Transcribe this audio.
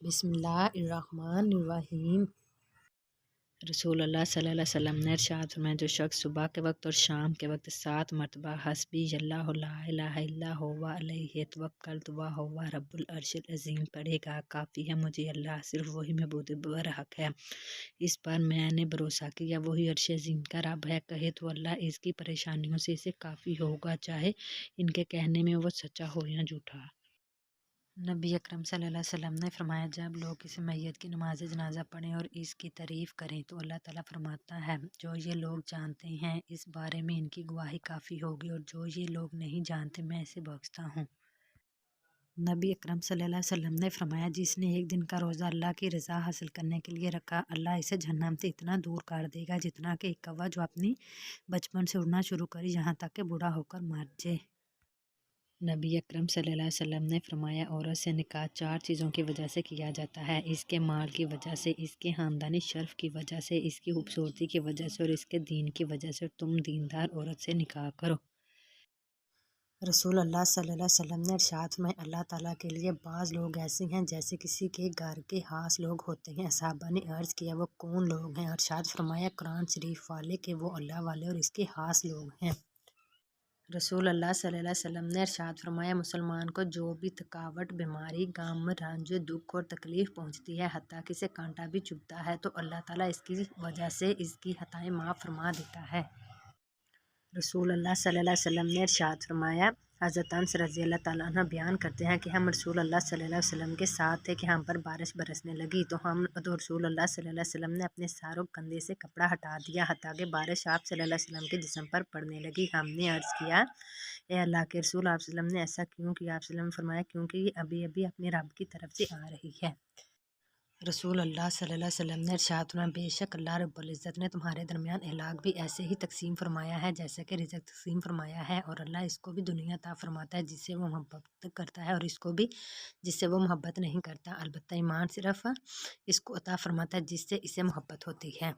بسم اللہ الرحمن الرحیم۔ رسول اللہ صلی اللہ علیہ وسلم نے ارشاد فرمایا، جو شخص صبح کے وقت اور شام کے وقت 7 مرتبہ حسبی اللہ لا الہ الا ہوا علیہ توکلت وہو رب العرش العظیم پڑھے گا، کافی ہے مجھے اللہ، صرف وہی معبود برحق ہے، اس پر میں نے بھروسہ کیا، وہی عرش عظیم کا رب ہے، کہے تو اللہ اس کی پریشانیوں سے اسے کافی ہوگا، چاہے ان کے کہنے میں وہ سچا ہو یا جھوٹا۔ نبی اکرم صلی اللہ علیہ وسلم نے فرمایا، جب لوگ کسی میت کی نماز جنازہ پڑھیں اور اس کی تعریف کریں تو اللہ تعالیٰ فرماتا ہے، جو یہ لوگ جانتے ہیں اس بارے میں ان کی گواہی کافی ہوگی، اور جو یہ لوگ نہیں جانتے میں اسے بخشتا ہوں۔ نبی اکرم صلی اللہ علیہ وسلم نے فرمایا، جس نے ایک دن کا روزہ اللہ کی رضا حاصل کرنے کے لیے رکھا، اللہ اسے جہنم سے اتنا دور کر دے گا جتنا کہ ایک کوا جو اپنی بچپن سے اڑنا شروع کرے یہاں تک کہ بوڑھا ہو کر مر جائے۔ نبی اکرم صلی اللہ علیہ وسلم نے فرمایا، عورت سے نکاح 4 چیزوں کی وجہ سے کیا جاتا ہے، اس کے مال کی وجہ سے، اس کے خاندانی شرف کی وجہ سے، اس کی خوبصورتی کی وجہ سے اور اس کے دین کی وجہ سے، اور تم دیندار عورت سے نکاح کرو۔ رسول اللہ صلی اللہ علیہ وسلم نے ارشاد فرمایا، اللہ تعالیٰ کے لیے بعض لوگ ایسے ہیں جیسے کسی کے گھر کے خاص لوگ ہوتے ہیں۔ صحابہ نے عرض کیا، وہ کون لوگ ہیں؟ ارشاد فرمایا، قرآن شریف والے کہ وہ اللہ والے اور اس کے خاص لوگ ہیں۔ رسول اللہ صلی اللہ علیہ وسلم نے ارشاد فرمایا، مسلمان کو جو بھی تھکاوٹ، بیماری، غم، رنج، دکھ اور تکلیف پہنچتی ہے، حتیٰ کہ اسے کانٹا بھی چبھتا ہے، تو اللہ تعالیٰ اس کی وجہ سے اس کی خطائیں معاف فرما دیتا ہے۔ رسول اللہ صلی اللہ علیہ وسلم نے ارشاد فرمایا، حضرت انس رضی اللہ تعالیٰ عنہ بیان کرتے ہیں کہ ہم رسول اللہ صلی اللہ علیہ وسلم کے ساتھ تھے کہ ہم پر بارش برسنے لگی، تو رسول اللہ صلی اللہ علیہ وسلم نے اپنے سر و کندھے سے کپڑا ہٹا دیا حتیٰ کہ بارش آپ صلی اللہ علیہ وسلم کے جسم پر پڑنے لگی۔ ہم نے عرض کیا، اے اللہ کے رسول، آپ صلی اللہ علیہ وسلم نے ایسا کیوں کیا؟ آپ صلی اللہ علیہ وسلم نے فرمایا، کیونکہ یہ ابھی ابھی اپنے رب کی طرف سے آ رہی ہے۔ رسول اللہ صلی اللہ علیہ وسلم نے ارشاد فرمایا، بے شک اللہ رب العزت نے تمہارے درمیان اخلاق بھی ایسے ہی تقسیم فرمایا ہے جیسے کہ رزق تقسیم فرمایا ہے، اور اللہ اس کو بھی دنیا عطا فرماتا ہے جس سے وہ محبت کرتا ہے، اور اس کو بھی جس سے وہ محبت نہیں کرتا، البتہ ایمان صرف اس کو عطا فرماتا ہے جس سے اسے محبت ہوتی ہے۔